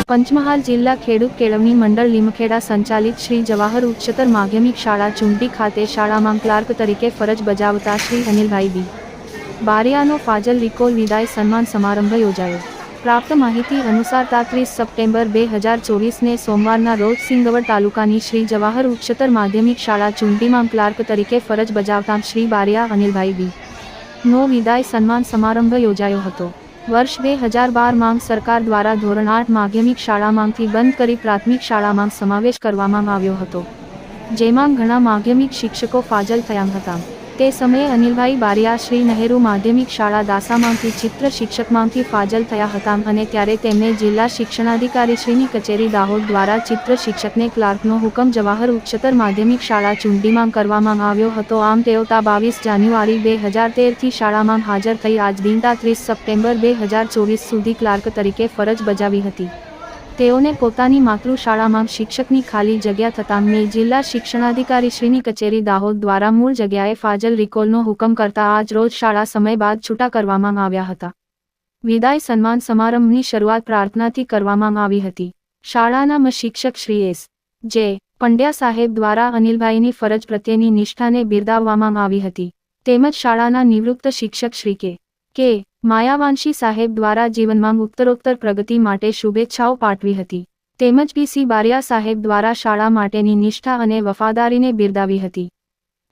પંચમહાલ જિલ્લા ખેડૂત કેળવણી મંડળ લીમખેડા સંચાલિત શ્રી જવાહર ઉચ્ચતર માધ્યમિક શાળા ચુંડી ખાતે શાળામાં ક્લાર્ક તરીકે ફરજ બજાવતા શ્રી અનિલભાઈ બી બારિયાનો ફાજલ રિકોલ વિદાય સન્માન સમારંભ યોજાયો। પ્રાપ્ત માહિતી અનુસાર 30 સપ્ટેમ્બર 2024ને સોમવારના રોજ સિંગવડ તાલુકાની શ્રી જવાહર ઉચ્ચતર માધ્યમિક શાળા ચુંડીમાં ક્લાર્ક તરીકે ફરજ બજાવતા શ્રી બારિયા અનિલભાઈ બી નો વિદાય સન્માન સમારંભ યોજાયો હતો। વર્ષ 2012માં સરકાર દ્વારા ધોરણ 8 માધ્યમિક શાળામાંથી બંધ કરી પ્રાથમિક શાળામાં સમાવેશ કરવામાં આવ્યો હતો, જેમાં ઘણા માધ્યમિક શિક્ષકો ફાજલ થયા હતા। તે સમયે અનિલભાઈ બારિયા શ્રી નહેરુ માધ્યમિક શાળા દાસામાંથી ચિત્ર શિક્ષકમાંથી ફાજલ થયા હતા અને ત્યારે તેમને જિલ્લા શિક્ષણાધિકારીશ્રીની કચેરી દાહોદ દ્વારા ચિત્ર શિક્ષકને ક્લાર્કનો હુકમ જવાહર ઉચ્ચતર માધ્યમિક શાળા ચુંડીમાં કરવામાં આવ્યો હતો। આમ તેઓ 22 જાન્યુઆરી 2013થી શાળામાં હાજર થઈ આજ દિન 30 સપ્ટેમ્બર 2024 સુધી ક્લાર્ક તરીકે ફરજ બજાવી હતી। તેઓને પોતાની માતૃશાળામાં શિક્ષકની ખાલી જગ્યા થતાં મેં જિલ્લા શિક્ષણાધિકારીશ્રીની કચેરી દાહોદ દ્વારા મૂળ જગ્યાએ ફાજલ રિકોલનો હુકમ કરતા આજ રોજ શાળા સમય બાદ છૂટા કરવામાં આવ્યા હતા। વિદાય સન્માન સમારંભની શરૂઆત પ્રાર્થનાથી કરવામાં આવી હતી। શાળાના શિક્ષક શ્રી એસ જે પંડ્યા સાહેબ દ્વારા અનિલભાઈની ફરજ પ્રત્યેની નિષ્ઠાને બિરદાવવામાં આવી હતી, તેમજ શાળાના નિવૃત્ત શિક્ષક શ્રી કે માયાવાંશી સાહેબ દ્વારા જીવનમાં ઉત્તરોત્તર પ્રગતિ માટે શુભેચ્છાઓ પાઠવી હતી, તેમજ પીસી બારિયા સાહેબ દ્વારા શાળા માટેની નિષ્ઠા અને વફાદારીને બિરદાવી હતી।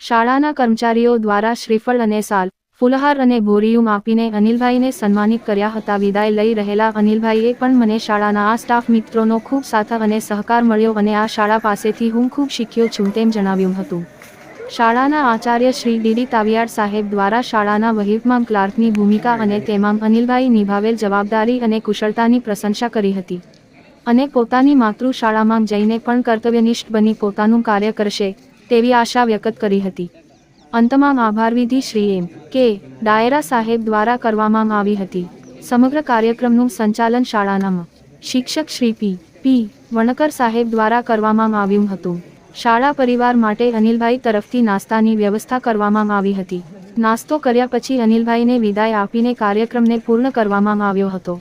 શાળાના કર્મચારીઓ દ્વારા શ્રીફળ અને સાલ, ફૂલહાર અને બોરિયું આપીને અનિલભાઈને સન્માનિત કર્યા હતા। વિદાય લઈ રહેલા અનિલભાઈએ પણ મને શાળાના આ સ્ટાફ મિત્રોનો ખૂબ સાથ અને સહકાર મળ્યો અને આ શાળા પાસેથી હું ખૂબ શીખ્યો છું તેમ જણાવ્યું હતું। શાળાના આચાર્ય શ્રી ડીડી તાવિયાડ સાહેબ દ્વારા શાળાના વહીવટમાં ક્લાર્કની ભૂમિકા અને તેમાં અનિલભાઈ નિભાવેલ જવાબદારી અને કુશળતાની પ્રશંસા કરી હતી અને પોતાની માતૃશાળામાં જઈને પણ કર્તવ્યનિષ્ઠ બની પોતાનું કાર્ય કરશે તેવી આશા વ્યક્ત કરી હતી। અંતમાં આભારવિધિ શ્રી એમ કે ડાયરા સાહેબ દ્વારા કરવામાં આવી હતી। સમગ્ર કાર્યક્રમનું સંચાલન શાળાના શિક્ષક શ્રી પી વણકર સાહેબ દ્વારા કરવામાં આવ્યું હતું। શાળા પરિવાર માટે અનિલભાઈ તરફથી નાસ્તાની વ્યવસ્થા કરવામાં આવી હતી। નાસ્તો કર્યા પછી અનિલભાઈને વિદાય આપીને કાર્યક્રમને પૂર્ણ કરવામાં આવ્યો હતો।